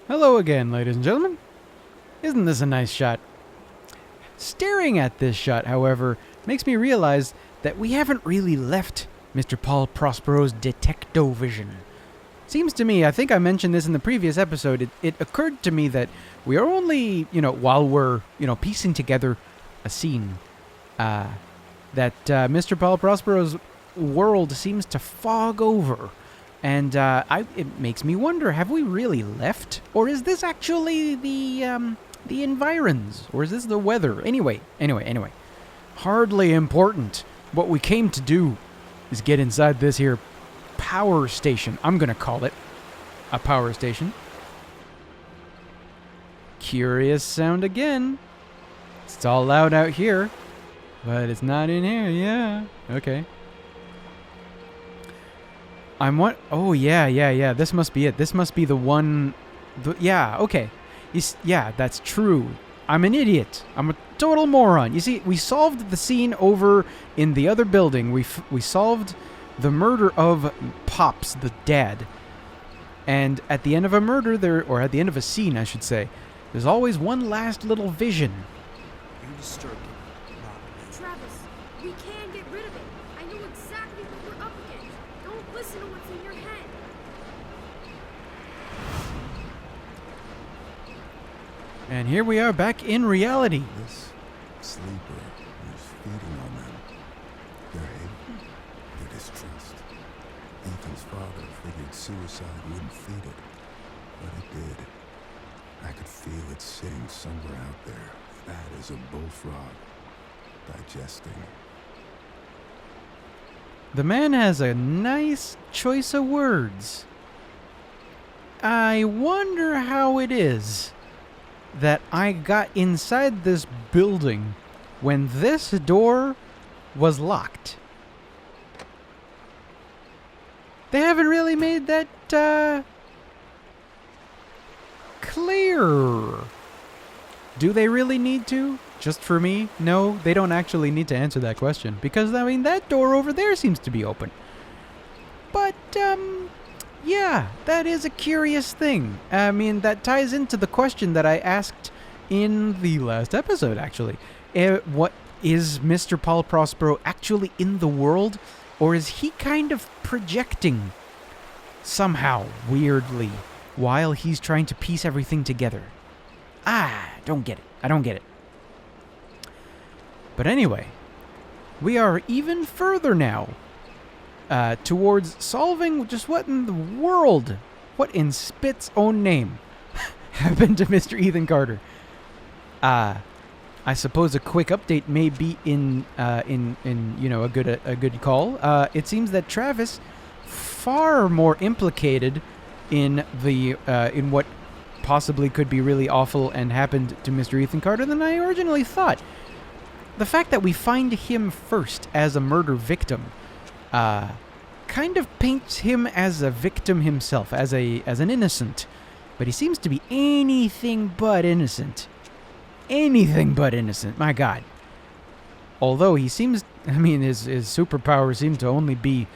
Hello again, ladies and gentlemen. Isn't this a nice shot? Staring at this shot, however, makes me realize that we haven't really left Mr. Paul Prospero's detecto-vision. Seems to me, I think I mentioned this in the previous episode, it occurred to me that we are only, while we're, piecing together a scene, that Mr. Paul Prospero's world seems to fog over. And it makes me wonder, have we really left? Or is this actually the environs? Or is this the weather? Anyway. Hardly important. What we came to do is get inside this here power station. I'm going to call it a power station. Curious sound again. It's all loud out here, but it's not in here. Yeah. Okay. Oh, yeah. This must be it. This must be the one. Yeah, okay. Yeah, that's true. I'm an idiot. I'm a total moron. You see, we solved the scene over in the other building. We solved the murder of Pops, the dad. And at the end of a murder, or at the end of a scene, I should say, there's always one last little vision. You disturbed it. Travis, we can get rid of it. I know exactly what we're up against. Don't listen to what's in your head. And here we are back in reality. This sleeper is feeding on them. Their hate, their distrust. Ethan's father figured suicide wouldn't feed it, but it did. I could feel it sitting somewhere out there, fat as a bullfrog, digesting. The man has a nice choice of words. I wonder how it is that I got inside this building when this door was locked. They haven't really made that clear. Do they really need to? Just for me? No, they don't actually need to answer that question. Because, I mean, that door over there seems to be open. But, yeah, that is a curious thing. I mean, that ties into the question that I asked in the last episode, actually. What is Mr. Paul Prospero actually in the world? Or is he kind of projecting somehow, weirdly, while he's trying to piece everything together? I don't get it. But anyway, we are even further now towards solving just what in the world, what in Spit's own name happened to Mr. Ethan Carter. I suppose a quick update may be in a good call. It seems that Travis far more implicated in what possibly could be really awful and happened to Mr. Ethan Carter than I originally thought. The fact that we find him first as a murder victim kind of paints him as a victim himself, as an innocent. But he seems to be anything but innocent. Anything but innocent, my God. Although he seems, his superpower seems to only be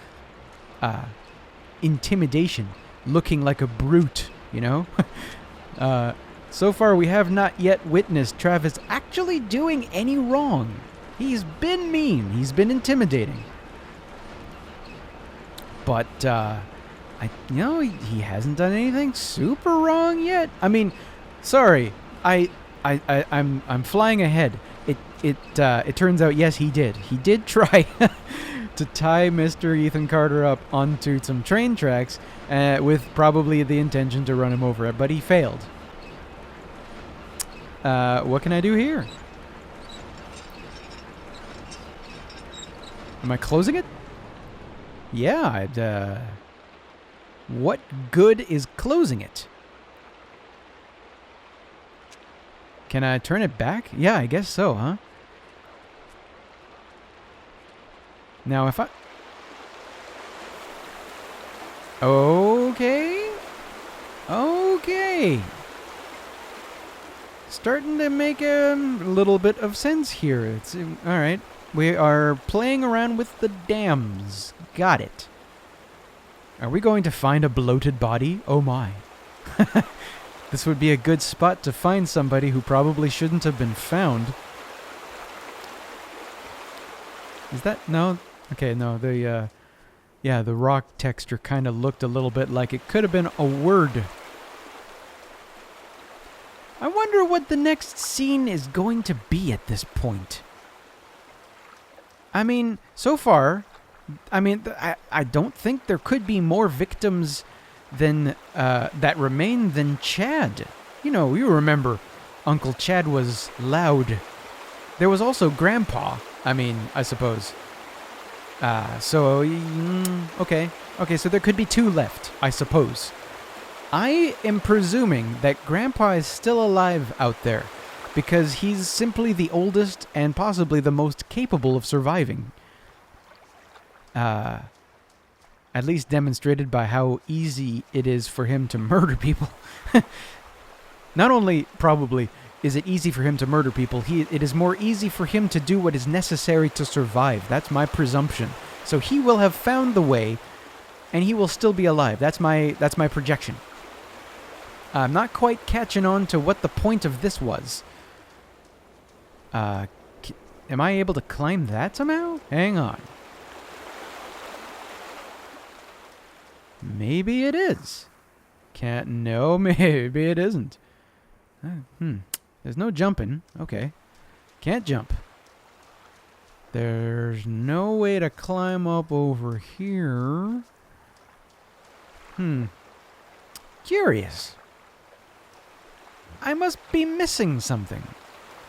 intimidation, looking like a brute, So far, we have not yet witnessed Travis actually doing any wrong. He's been mean. He's been intimidating. But, he hasn't done anything super wrong yet. Sorry, I'm flying ahead. It turns out, yes, he did. He did try to tie Mr. Ethan Carter up onto some train tracks with probably the intention to run him over, but he failed. What can I do here? Am I closing it? Yeah, what good is closing it? Can I turn it back? Yeah, I guess so, huh? Now if I... Okay. Starting to make a little bit of sense here. It's all right. We are playing around with the dams. Got it. Are we going to find a bloated body? Oh my. This would be a good spot to find somebody who probably shouldn't have been found. Is that... No? Okay, no. The rock texture kind of looked a little bit like it could have been a word. I wonder what the next scene is going to be at this point. I mean, so far... I don't think there could be more victims than that remain than Chad. You remember Uncle Chad was loud. There was also Grandpa. I suppose. Okay, so there could be 2 left, I suppose. I am presuming that Grandpa is still alive out there because he's simply the oldest and possibly the most capable of surviving. At least demonstrated by how easy it is for him to murder people. Not only probably is it easy for him to murder people, it is more easy for him to do what is necessary to survive. That's my presumption. So he will have found the way, and he will still be alive. That's my projection. I'm not quite catching on to what the point of this was. Am I able to climb that somehow? Hang on. Maybe it is. No, maybe it isn't. There's no jumping. Okay. Can't jump. There's no way to climb up over here. Curious. I must be missing something.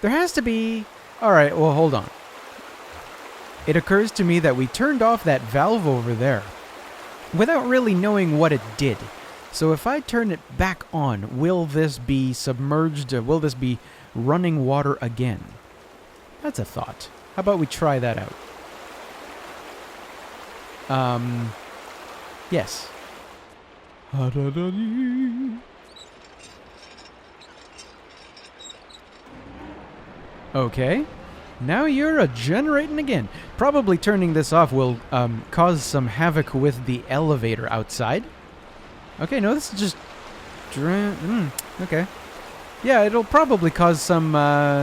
There has to be... Alright, well, hold on. It occurs to me that we turned off that valve over there without really knowing what it did. So if I turn it back on, will this be submerged? Will this be running water again? That's a thought. How about we try that out? Yes. Okay. Now you're a-generating again. Probably turning this off will cause some havoc with the elevator outside. Okay, no, this is just... okay. Yeah, it'll probably cause some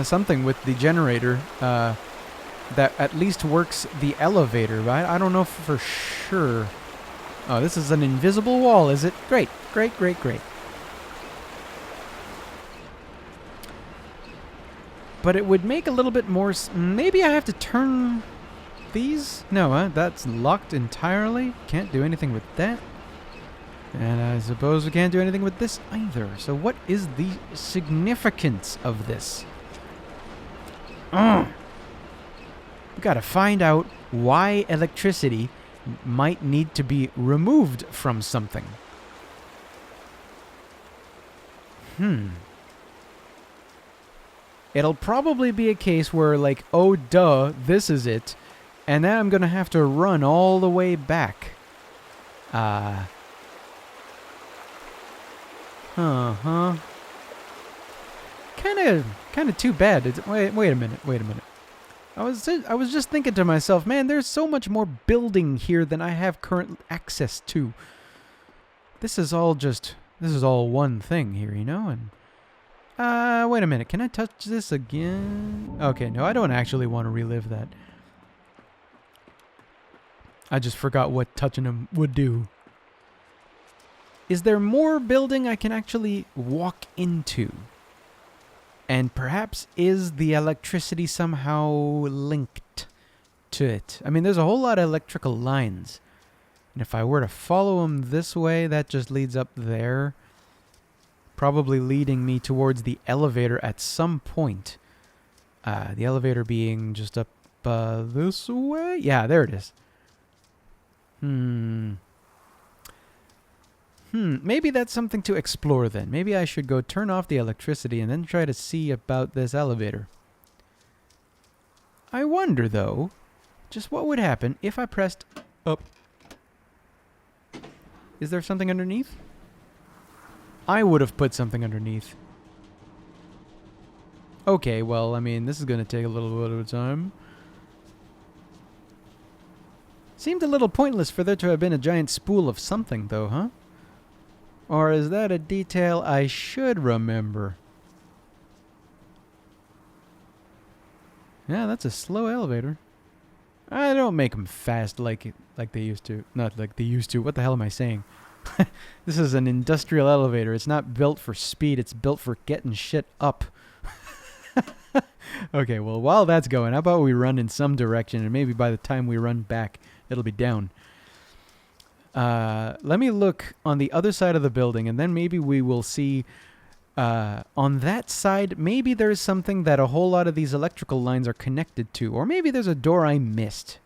something with the generator that at least works the elevator, but I don't know for sure. Oh, this is an invisible wall, is it? Great, great, great, great. But it would make a little bit more... Maybe I have to turn these? No, that's locked entirely. Can't do anything with that. And I suppose we can't do anything with this either. So what is the significance of this? We gotta find out why electricity might need to be removed from something. It'll probably be a case where, like, oh, duh, this is it. And then I'm going to have to run all the way back. Kind of too bad. Wait a minute. I was just thinking to myself, man, there's so much more building here than I have current access to. This is all one thing here, you know? And wait a minute. Can I touch this again? Okay, no, I don't actually want to relive that. I just forgot what touching them would do. Is there more building I can actually walk into? And perhaps is the electricity somehow linked to it? I mean, there's a whole lot of electrical lines. And if I were to follow them this way, that just leads up there. Probably leading me towards the elevator at some point. The elevator being just up this way? Yeah, there it is. Maybe that's something to explore then. Maybe I should go turn off the electricity and then try to see about this elevator. I wonder, though, just what would happen if I pressed up. Is there something underneath? I would have put something underneath. Okay, well, I mean, this is going to take a little bit of time. Seemed a little pointless for there to have been a giant spool of something, though, huh? Or is that a detail I should remember? Yeah, that's a slow elevator. I don't make them fast like they used to. Not like they used to. What the hell am I saying? This is an industrial elevator. It's not built for speed. It's built for getting shit up. Okay, well, while that's going, how about we run in some direction, and maybe by the time we run back, it'll be down. Let me look on the other side of the building, and then maybe we will see on that side, maybe there's something that a whole lot of these electrical lines are connected to, or maybe there's a door I missed.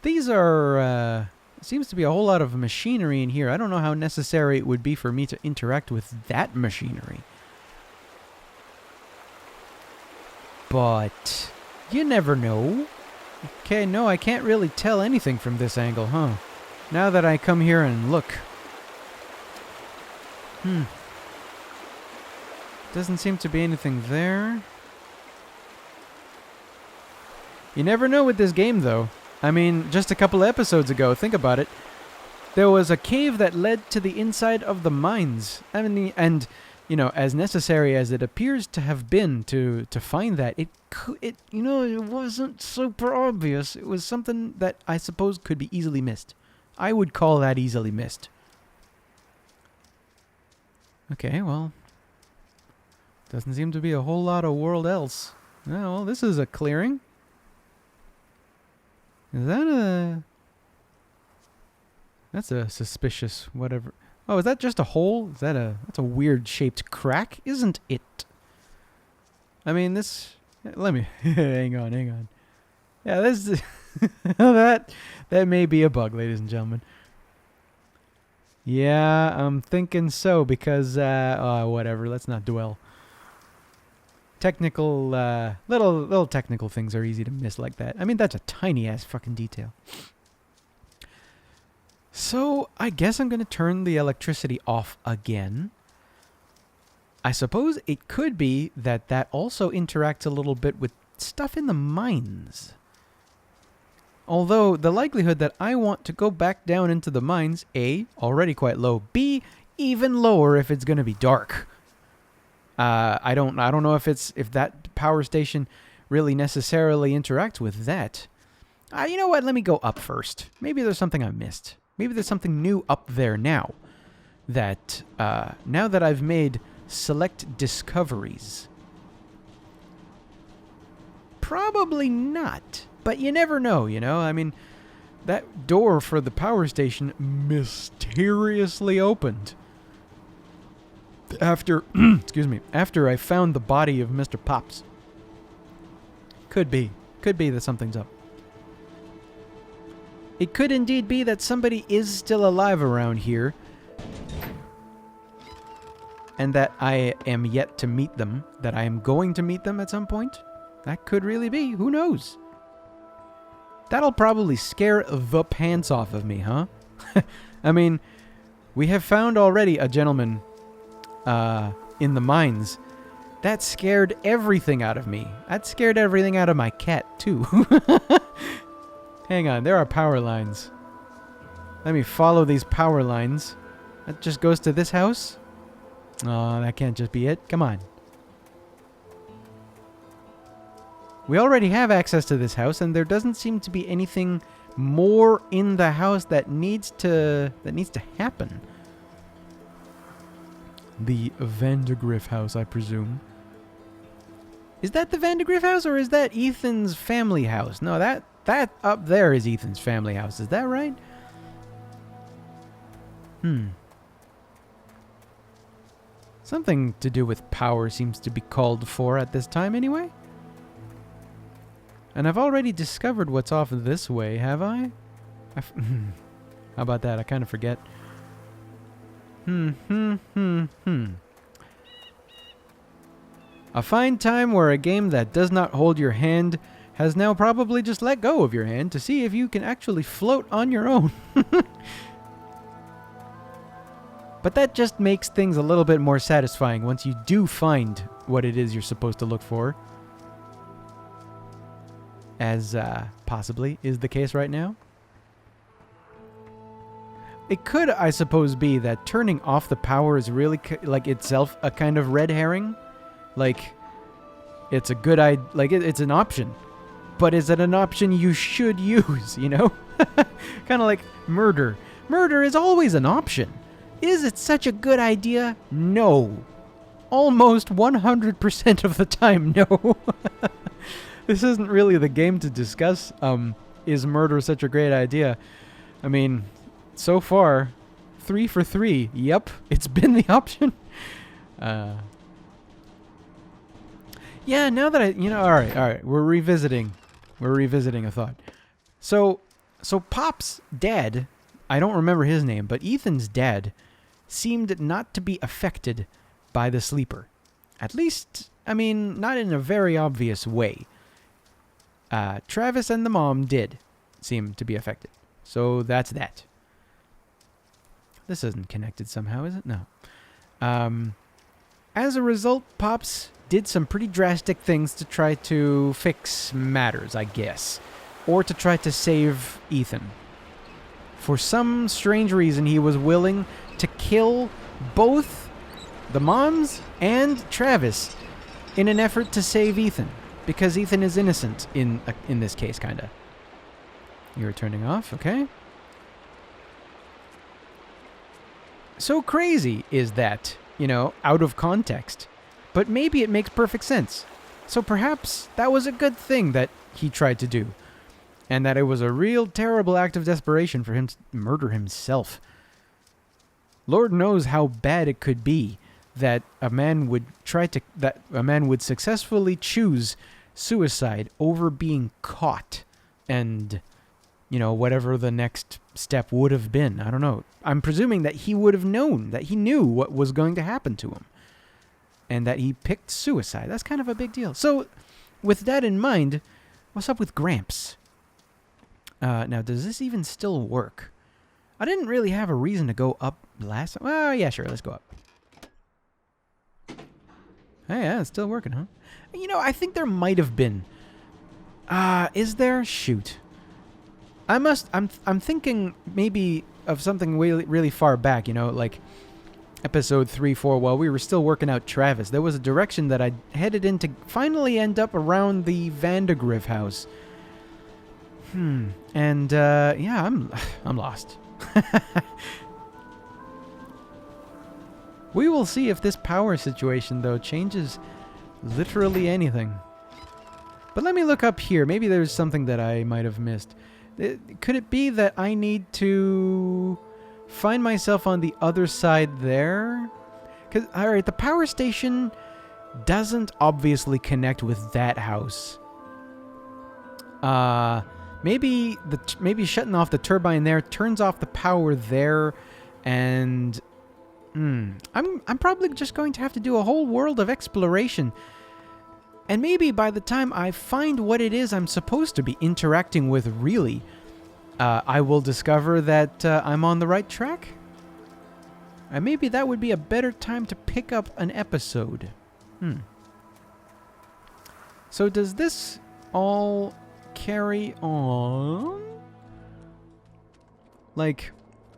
These are, seems to be a whole lot of machinery in here. I don't know how necessary it would be for me to interact with that machinery. But you never know. Okay, no, I can't really tell anything from this angle, huh? Now that I come here and look. Doesn't seem to be anything there. You never know with this game, though. I mean, just a couple episodes ago, think about it. There was a cave that led to the inside of the mines. I mean, and, you know, as necessary as it appears to have been to find that, it wasn't super obvious. It was something that I suppose could be easily missed. I would call that easily missed. Okay, well, doesn't seem to be a whole lot of world else. Oh, well, this is a clearing. Is that a... That's a suspicious whatever. Oh, is that just a hole? Is that a... That's a weird shaped crack, isn't it? I mean, this... Let me... hang on. Yeah, this... that may be a bug, ladies and gentlemen. Yeah, I'm thinking so, because... whatever, let's not dwell. Technical... little technical things are easy to miss like that. I mean, that's a tiny-ass fucking detail. So, I guess I'm going to turn the electricity off again. I suppose it could be that that also interacts a little bit with stuff in the mines. Although, the likelihood that I want to go back down into the mines, A, already quite low, B, even lower if it's going to be dark. I don't know if that power station really necessarily interacts with that. You know what? Let me go up first. Maybe there's something I missed. Maybe there's something new up there now. That, now that I've made select discoveries. Probably not. But you never know, you know? I mean, that door for the power station mysteriously opened. After, excuse me, after I found the body of Mr. Pops. Could be that something's up. It could indeed be that somebody is still alive around here. And that I am yet to meet them. That I am going to meet them at some point. That could really be. Who knows? That'll probably scare the pants off of me, huh? I mean, we have found already a gentleman in the mines. That scared everything out of me. That scared everything out of my cat, too. Hang on, there are power lines. Let me follow these power lines. That just goes to this house? Oh, that can't just be it. Come on. We already have access to this house, and there doesn't seem to be anything more in the house that needs to happen. The Vandergriff house, I presume. Is that the Vandergriff house, or is that Ethan's family house? No, that up there is Ethan's family house. Is that right? Something to do with power seems to be called for at this time anyway. And I've already discovered what's off this way, have I? How about that? I kind of forget. A fine time where a game that does not hold your hand has now probably just let go of your hand to see if you can actually float on your own. But that just makes things a little bit more satisfying once you do find what it is you're supposed to look for. As possibly is the case right now. it could, I suppose, be that turning off the power is really like itself a kind of red herring. Like, it's a good idea. Like, it's an option. But is it an option you should use, you know? Kind of like murder. Murder is always an option. Is it such a good idea? No. Almost 100% of the time, no. This isn't really the game to discuss, is murder such a great idea? I mean, so far, 3 for 3. Yep, it's been the option. Yeah, now that all right, we're revisiting a thought. So Pop's dad, I don't remember his name, but Ethan's dad seemed not to be affected by the sleeper. At least, I mean, not in a very obvious way. Travis and the mom did seem to be affected. So that's that. This isn't connected somehow, is it? No. As a result, Pops did some pretty drastic things to try to fix matters, I guess. Or to try to save Ethan. For some strange reason, he was willing to kill both the moms and Travis in an effort to save Ethan. Because Ethan is innocent in this case, kind of. You're turning off, okay? So crazy is that, out of context. But maybe it makes perfect sense. So perhaps that was a good thing that he tried to do. And that it was a real terrible act of desperation for him to murder himself. Lord knows how bad it could be that a man would successfully choose suicide over being caught and, whatever the next step would have been. I don't know. I'm presuming that he would have known, that he knew what was going to happen to him. And that he picked suicide. That's kind of a big deal. So, with that in mind, what's up with Gramps? Now, does this even still work? I didn't really have a reason to go up last time. Well, yeah, sure, let's go up. Hey, yeah, it's still working, huh? I think there might have been. Is there? Shoot. I'm thinking maybe of something really, really far back, like episode 3, 4, while we were still working out Travis. There was a direction that I headed in to finally end up around the Vandegrift house. And, yeah, I'm lost. We will see if this power situation, though, changes literally anything. But let me look up here. Maybe there's something that I might have missed. Could it be that I need to find myself on the other side there? Because, alright, the power station doesn't obviously connect with that house. Maybe shutting off the turbine there turns off the power there, and I'm probably just going to have to do a whole world of exploration. And maybe by the time I find what it is I'm supposed to be interacting with really, I will discover that I'm on the right track. And maybe that would be a better time to pick up an episode. So does this all carry on? Like,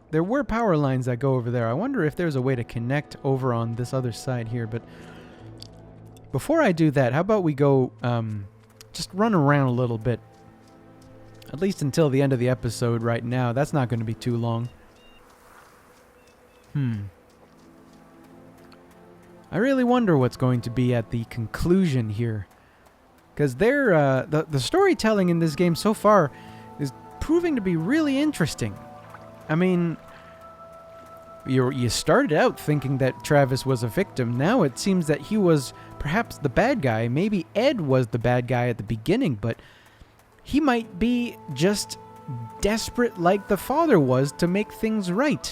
there were power lines that go over there. I wonder if there's a way to connect over on this other side here, but before I do that, how about we go just run around a little bit. At least until the end of the episode right now. That's not going to be too long. I really wonder what's going to be at the conclusion here. Because the storytelling in this game so far is proving to be really interesting. I mean, you started out thinking that Travis was a victim. Now it seems that he was perhaps the bad guy. Maybe Ed was the bad guy at the beginning, but he might be just desperate like the father was to make things right.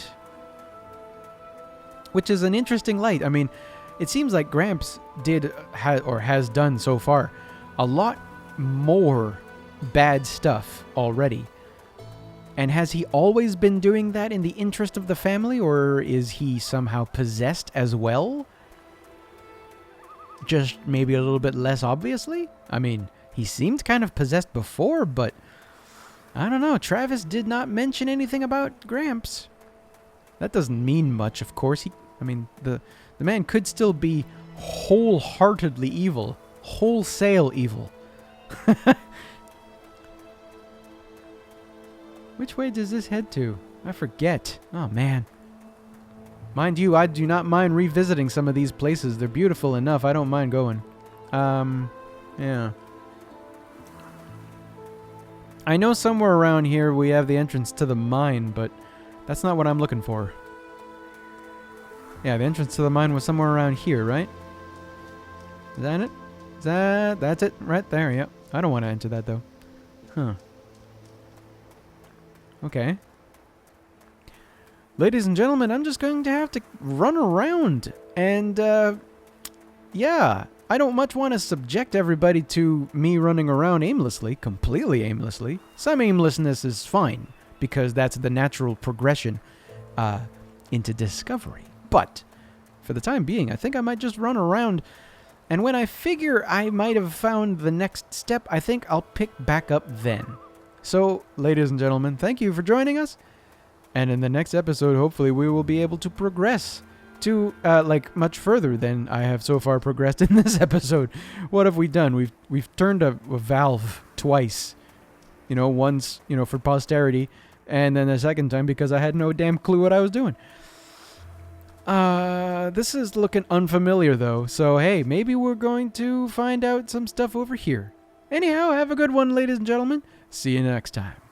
Which is an interesting light. I mean, it seems like Gramps has done so far a lot more bad stuff already. And has he always been doing that in the interest of the family, or is he somehow possessed as well? Just maybe a little bit less obviously? I mean, he seemed kind of possessed before, but I don't know. Travis did not mention anything about Gramps. That doesn't mean much, of course. I mean, the man could still be wholeheartedly evil. Wholesale evil. Which way does this head to? I forget. Oh, man. Mind you, I do not mind revisiting some of these places. They're beautiful enough. I don't mind going. Yeah. I know somewhere around here we have the entrance to the mine, but that's not what I'm looking for. Yeah, the entrance to the mine was somewhere around here, right? Is that it? That's it right there, yep. I don't want to enter that, though. Huh. Okay. Ladies and gentlemen, I'm just going to have to run around. And, yeah. I don't much want to subject everybody to me running around aimlessly, completely aimlessly. Some aimlessness is fine, because that's the natural progression into discovery. But, for the time being, I think I might just run around. And when I figure I might have found the next step, I think I'll pick back up then. So, ladies and gentlemen, thank you for joining us. And in the next episode, hopefully, we will be able to progress to, much further than I have so far progressed in this episode. What have we done? We've turned a valve twice. You know, once, for posterity, and then the second time because I had no damn clue what I was doing. This is looking unfamiliar, though. So, hey, maybe we're going to find out some stuff over here. Anyhow, have a good one, ladies and gentlemen. See you next time.